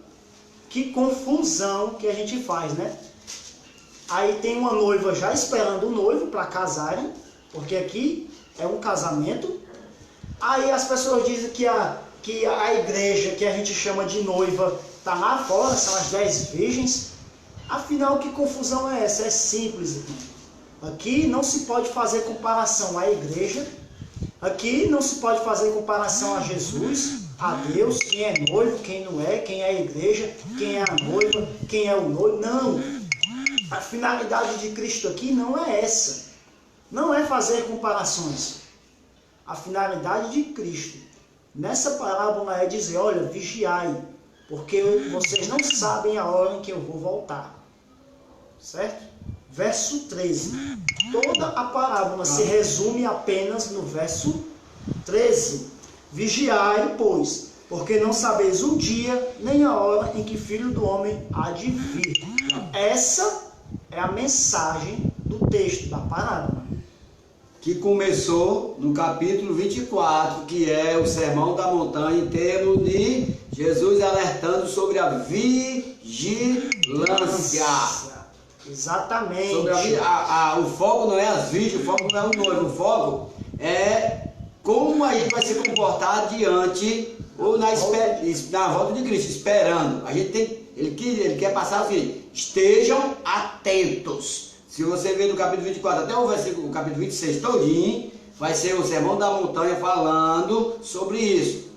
Que confusão que a gente faz, né? Aí tem uma noiva já esperando o noivo para casarem, porque aqui é um casamento. Aí as pessoas dizem que a igreja, que a gente chama de noiva, está lá fora, são as 10 virgens. Afinal, que confusão é essa? É simples. Aqui não se pode fazer comparação à igreja. Aqui não se pode fazer comparação a Jesus, a Deus, quem é noivo, quem não é, quem é a igreja, quem é a noiva, quem é o noivo. Não. A finalidade de Cristo aqui não é essa. Não é fazer comparações. A finalidade de Cristo Nessa parábola é dizer, olha, vigiai, porque vocês não sabem a hora em que eu vou voltar. Certo? Verso 13. Toda a parábola se resume apenas no verso 13. Vigiai, pois, porque não sabeis o dia nem a hora em que Filho do Homem há de vir. Essa é a mensagem do texto da parábola. Que começou no capítulo 24, que é o Sermão da Montanha, em termos de Jesus alertando sobre a vigilância. Exatamente. Sobre o foco não é as virgens, o foco não é o noivo, o foco é como a gente vai se comportar diante ou na volta de Cristo, esperando. A gente tem, ele quer passar assim, estejam atentos. Se você ver do capítulo 24 até o capítulo 26 todinho, vai ser o Sermão da Montanha falando sobre isso.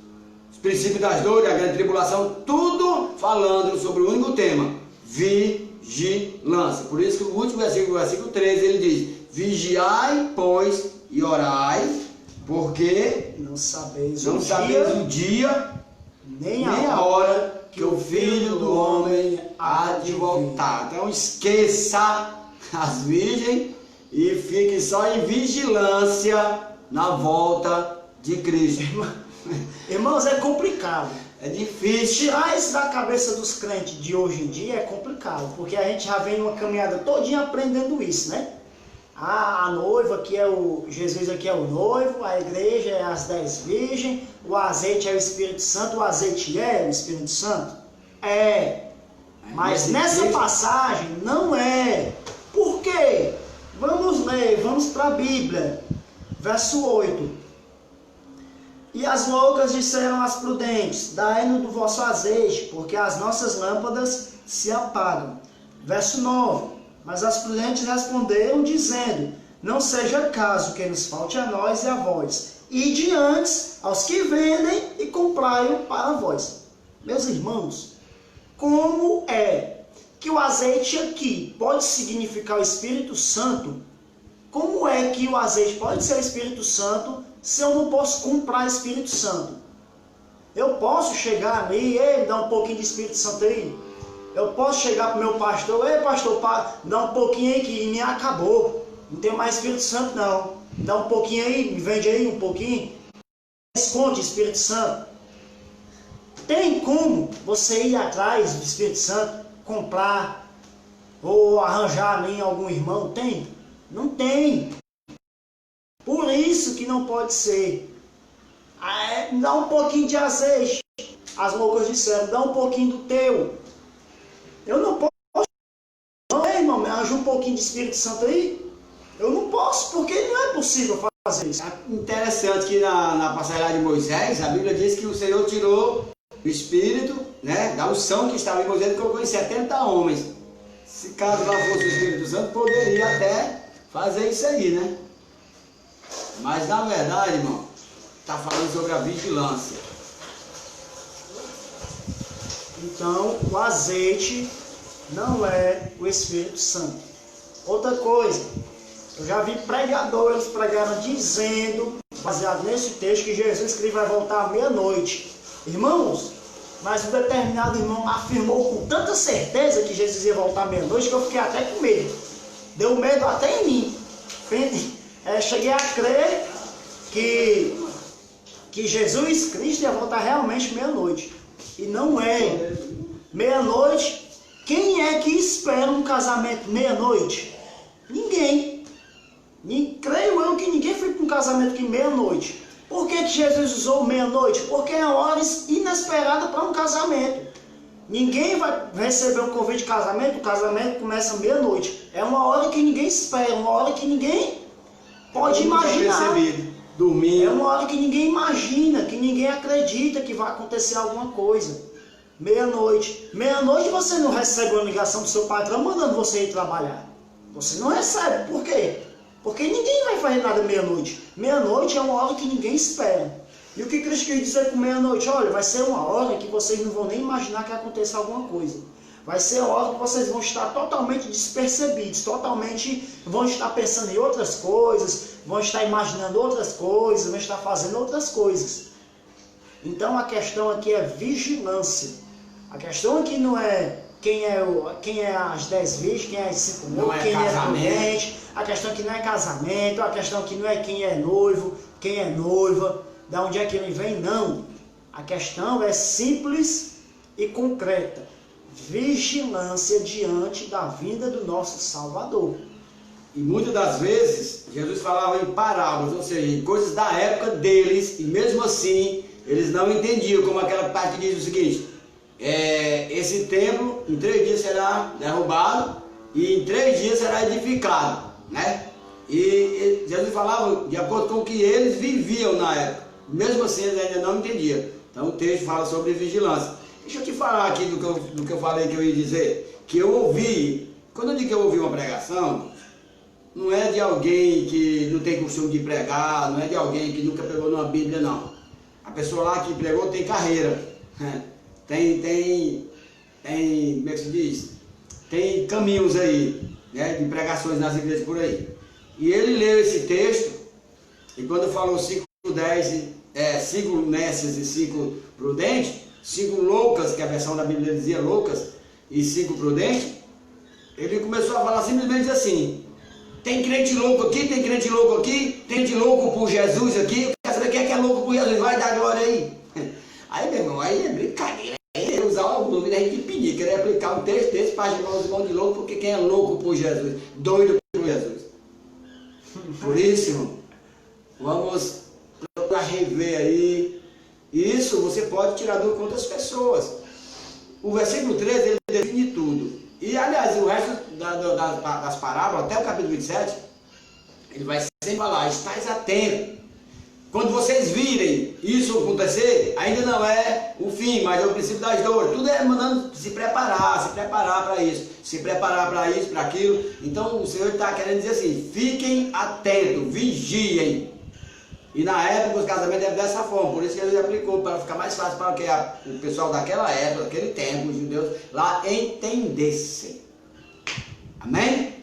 Os princípios das dores, a grande tribulação, tudo falando sobre o único tema, vigilância. Por isso que o último versículo, o versículo 13, ele diz, vigiai, pois, e orai, porque não sabeis o dia nem a hora que o Filho do Homem há de voltar. Então esqueça as virgens e fique só em vigilância na volta de Cristo. Irmãos, é complicado. É difícil. Tirar isso da cabeça dos crentes de hoje em dia é complicado, porque a gente já vem numa caminhada todinha aprendendo isso, né? A noiva que é Jesus aqui é o noivo, a igreja é as 10 virgens, o azeite é o Espírito Santo, o azeite é o Espírito Santo? É. Mas nessa passagem não é. Por quê? Vamos ler, vamos para a Bíblia. Verso 8. E as loucas disseram às prudentes, dai-nos do vosso azeite, porque as nossas lâmpadas se apagam. Verso 9. Mas as prudentes responderam, dizendo, não seja caso que nos falte a nós e a vós. Ide antes aos que vendem e comprai-o para vós. Meus irmãos, como é que o azeite aqui pode significar o Espírito Santo? Como é que o azeite pode ser o Espírito Santo se eu não posso comprar Espírito Santo? Eu posso chegar ali, ei, dá um pouquinho de Espírito Santo aí. Eu posso chegar para o meu pastor, ei pastor, dá um pouquinho aí que me acabou. Não tem mais Espírito Santo não. Dá um pouquinho aí, me vende aí um pouquinho. Esconde Espírito Santo. Tem como você ir atrás do Espírito Santo, comprar ou arranjar ali em algum irmão? Tem? Não tem. Por isso que não pode ser. Dá um pouquinho de azeite. As loucas disseram, dá um pouquinho do teu. Eu não posso. Não, irmão, me arranja um pouquinho de Espírito Santo aí. Eu não posso, porque não é possível fazer isso. É interessante que na passagem de Moisés, a Bíblia diz que o Senhor tirou o Espírito, né, da unção que estava em Moisés e colocou em 70 homens. Se caso lá fosse o Espírito Santo, poderia até fazer isso aí, né? Mas na verdade, irmão, está falando sobre a vigilância. Então, o azeite não é o Espírito Santo. Outra coisa, eu já vi pregadores pregaram dizendo, baseado nesse texto, que Jesus Cristo vai voltar à meia-noite. Irmãos, mas um determinado irmão afirmou com tanta certeza que Jesus ia voltar à meia-noite que eu fiquei até com medo. Deu medo até em mim. Cheguei a crer que Jesus Cristo ia voltar realmente meia-noite. E não é. Meia-noite, quem é que espera um casamento meia-noite? Ninguém. Creio eu que ninguém foi para um casamento que meia-noite. Por que Jesus usou meia-noite? Porque é hora inesperada para um casamento. Ninguém vai receber um convite de casamento, o casamento começa meia-noite. É uma hora que ninguém espera, uma hora que ninguém pode imaginar. Dormir. É uma hora que ninguém imagina, que ninguém acredita que vai acontecer alguma coisa. Meia-noite. Meia-noite você não recebe uma ligação do seu patrão mandando você ir trabalhar. Você não recebe. Por quê? Porque ninguém vai fazer nada meia-noite. Meia-noite é uma hora que ninguém espera. E o que Cristo quer dizer com meia-noite? Olha, vai ser uma hora que vocês não vão nem imaginar que aconteça alguma coisa. Vai ser a hora que vocês vão estar totalmente despercebidos, totalmente vão estar pensando em outras coisas, vão estar imaginando outras coisas, vão estar fazendo outras coisas. Então a questão aqui é vigilância. A questão aqui não é quem é as 10 virgens, quem é as 5 noivos, quem é prudente. A questão aqui não é casamento, a questão aqui não é quem é noivo, quem é noiva, de onde é que ele vem, não. A questão é simples e concreta. Vigilância diante da vinda do nosso Salvador. E muitas das vezes, Jesus falava em parábolas, ou seja, em coisas da época deles, e mesmo assim, eles não entendiam, como aquela parte que diz o seguinte: esse templo em 3 dias será derrubado, e em 3 dias será edificado, né? E Jesus falava de acordo com o que eles viviam na época, mesmo assim eles ainda não entendiam. Então o texto fala sobre vigilância. Deixa eu te falar aqui do que eu falei que eu ia dizer, que eu ouvi. Quando eu digo que eu ouvi uma pregação, não é de alguém que não tem costume de pregar, não é de alguém que nunca pegou numa Bíblia, não. A pessoa lá que pregou tem carreira, tem como é que se diz? Tem caminhos aí, né, de pregações nas igrejas por aí. E ele leu esse texto, e quando falou 5 nécias e 5 prudentes, 5 loucas, que a versão da Bíblia dizia loucas, e 5 prudentes, ele começou a falar simplesmente assim: tem crente louco aqui, tem crente louco aqui, tem crente louco por Jesus aqui, eu quero saber quem é que é louco por Jesus, vai dar glória aí. Aí, meu irmão, aí é brincadeira, aí é usar uma dúvida, a gente pedir, querer aplicar um texto desse para chamar os irmãos de louco, porque quem é louco por Jesus, doido por Jesus. Por isso, irmão, vamos procurar rever aí. Isso você pode tirar dúvida com outras pessoas. O versículo 13, ele define tudo. E, aliás, o resto das parábolas, até o capítulo 27, ele vai sempre falar: estáis atentos. Quando vocês virem isso acontecer, ainda não é o fim, mas é o princípio das dores. Tudo é mandando se preparar para isso, se preparar para isso, para aquilo. Então o Senhor está querendo dizer assim: fiquem atentos, vigiem. E na época os casamentos eram dessa forma, por isso que ele aplicou, para ficar mais fácil para que o pessoal daquela época, daquele tempo, os judeus lá entendessem. Amém?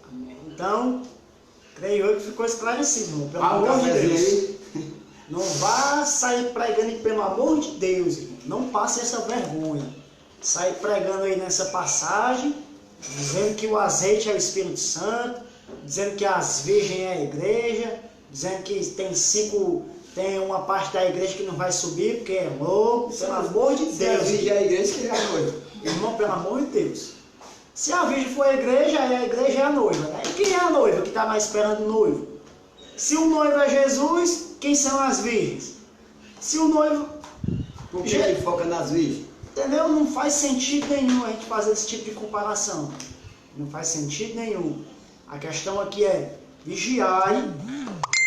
Amém. Então, creio eu que ficou esclarecido, irmão, pelo amor de Deus. Não vá sair pregando, pelo amor de Deus, irmão. Não passe essa vergonha. Sair pregando aí nessa passagem, dizendo que o azeite é o Espírito Santo, dizendo que as virgens é a igreja, dizendo que tem uma parte da igreja que não vai subir porque é louco. Pelo amor de Deus. Se a igreja que é a noiva. Irmão, pelo amor de Deus. Se a virgem for a igreja é a noiva, né? E quem é a noiva que está mais esperando o noivo? Se o noivo é Jesus, quem são as virgens? Se o noivo... Por que ele foca nas virgens? Entendeu? Não faz sentido nenhum a gente fazer esse tipo de comparação. Não faz sentido nenhum. A questão aqui é: vigiai,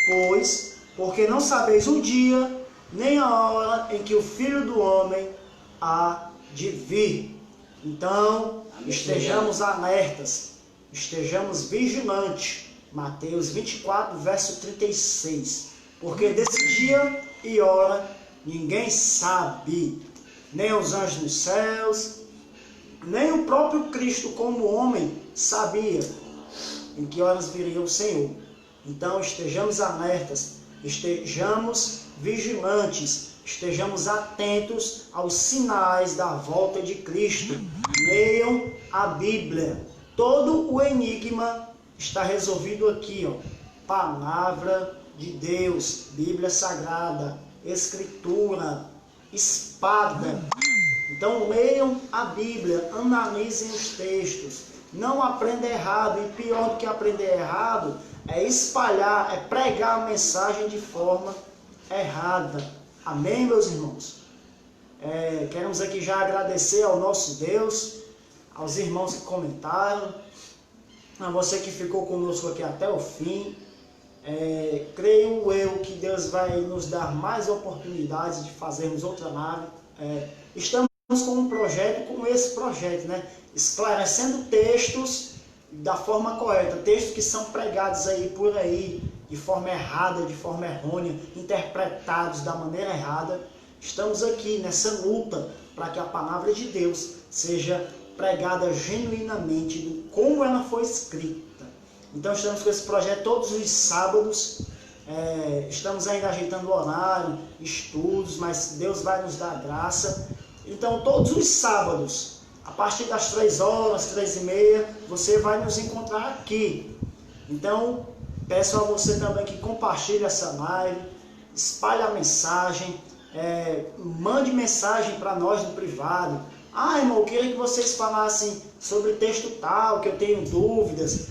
pois, porque não sabeis o dia, nem a hora em que o Filho do Homem há de vir. Então, estejamos alertas, estejamos vigilantes. Mateus 24, verso 36. Porque desse dia e hora ninguém sabe, nem os anjos nos céus, nem o próprio Cristo como homem sabia em que horas viria o Senhor. Então estejamos alertas, estejamos vigilantes, estejamos atentos aos sinais da volta de Cristo. Leiam a Bíblia. Todo o enigma está resolvido aqui, ó. Palavra de Deus, Bíblia Sagrada, Escritura, espada. Então leiam a Bíblia, analisem os textos, não aprenda errado, e pior do que aprender errado é espalhar, é pregar a mensagem de forma errada. Amém, meus irmãos? Queremos aqui já agradecer ao nosso Deus, aos irmãos que comentaram, a você que ficou conosco aqui até o fim. Creio eu que Deus vai nos dar mais oportunidades de fazermos outra nave. Estamos com um projeto como esse projeto, né? Esclarecendo textos da forma correta, textos que são pregados aí por aí de forma errada, de forma errônea, interpretados da maneira errada. Estamos aqui nessa luta para que a palavra de Deus seja pregada genuinamente como ela foi escrita. Então estamos com esse projeto todos os sábados, Estamos ainda ajeitando o horário, estudos, mas Deus vai nos dar graça. Então, todos os sábados, a partir das 3 horas, 3h30, você vai nos encontrar aqui. Então, peço a você também que compartilhe essa live, espalhe a mensagem, mande mensagem para nós no privado. Irmão, eu queria que vocês falassem sobre texto tal, que eu tenho dúvidas.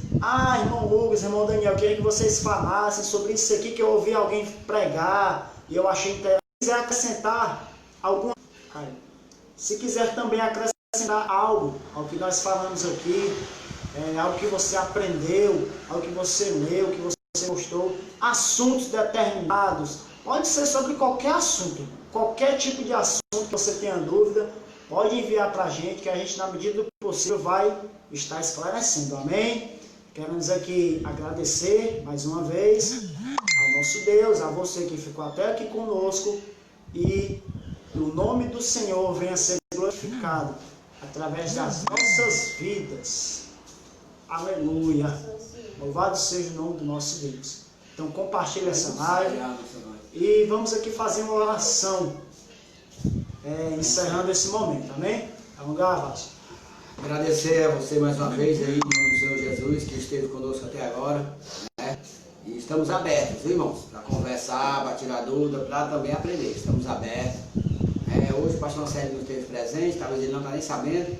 Irmão Lucas, irmão Daniel, eu queria que vocês falassem sobre isso aqui que eu ouvi alguém pregar e eu achei interessante. Se quiser acrescentar alguma... Se quiser também acrescentar algo ao que nós falamos aqui, algo que você aprendeu, algo que você leu, que você gostou, assuntos determinados, pode ser sobre qualquer assunto, qualquer tipo de assunto que você tenha dúvida, pode enviar para a gente, que a gente, na medida do possível, vai estar esclarecendo. Amém? Queremos aqui agradecer mais uma vez ao nosso Deus, a você que ficou até aqui conosco, e o nome do Senhor venha a ser glorificado através das nossas vidas. Aleluia! Louvado seja o nome do nosso Deus. Então compartilhe essa live e vamos aqui fazer uma oração, encerrando esse momento. Amém? Vamos lá, Vasco. Agradecer a você mais uma vez aí, em nome do Senhor Jesus, que esteve conosco até agora, né? E estamos abertos, viu, irmãos? Para conversar, para tirar dúvida, para também aprender. Estamos abertos. Hoje o pastor Sérgio não esteve presente, talvez ele não está nem sabendo,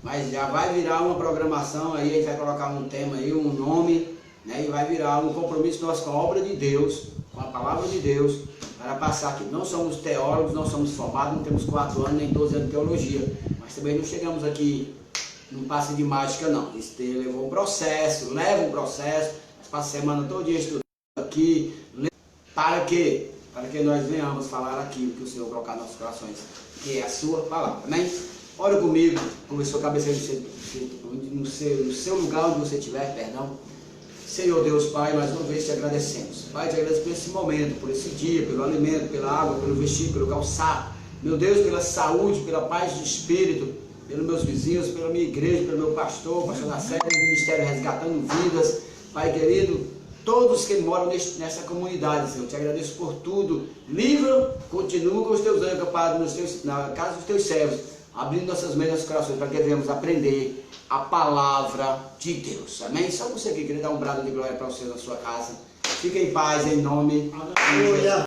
mas já vai virar uma programação aí, a gente vai colocar um tema aí, um nome, né? E vai virar um compromisso nosso com a obra de Deus, com a palavra de Deus, para passar aqui. Não somos teólogos, não somos formados, não temos 4 anos nem 12 anos de teologia, mas também não chegamos aqui num passe de mágica, não. Isso levou um processo, leva um processo, mas passa a semana todo dia estudando aqui, para que nós venhamos falar aquilo que o Senhor colocar nos nossos corações, que é a sua palavra. Amém? Ora comigo, com a sua cabeça no seu lugar onde você estiver, perdão. Senhor Deus Pai, mais uma vez te agradecemos. Pai, te agradeço por esse momento, por esse dia, pelo alimento, pela água, pelo vestir, pelo calçado. Meu Deus, pela saúde, pela paz de espírito, pelos meus vizinhos, pela minha igreja, pelo meu pastor da série, Ministério Resgatando Vidas. Pai querido, todos que moram nessa comunidade, Senhor, te agradeço por tudo. Livra, continua com os teus anjos, Pai, na casa dos teus servos, abrindo nossas mentes e nossos corações, para que venhamos aprender a palavra de Deus. Amém? Só você que queria dar um brado de glória para o Senhor na sua casa. Fique em paz, em nome de Jesus.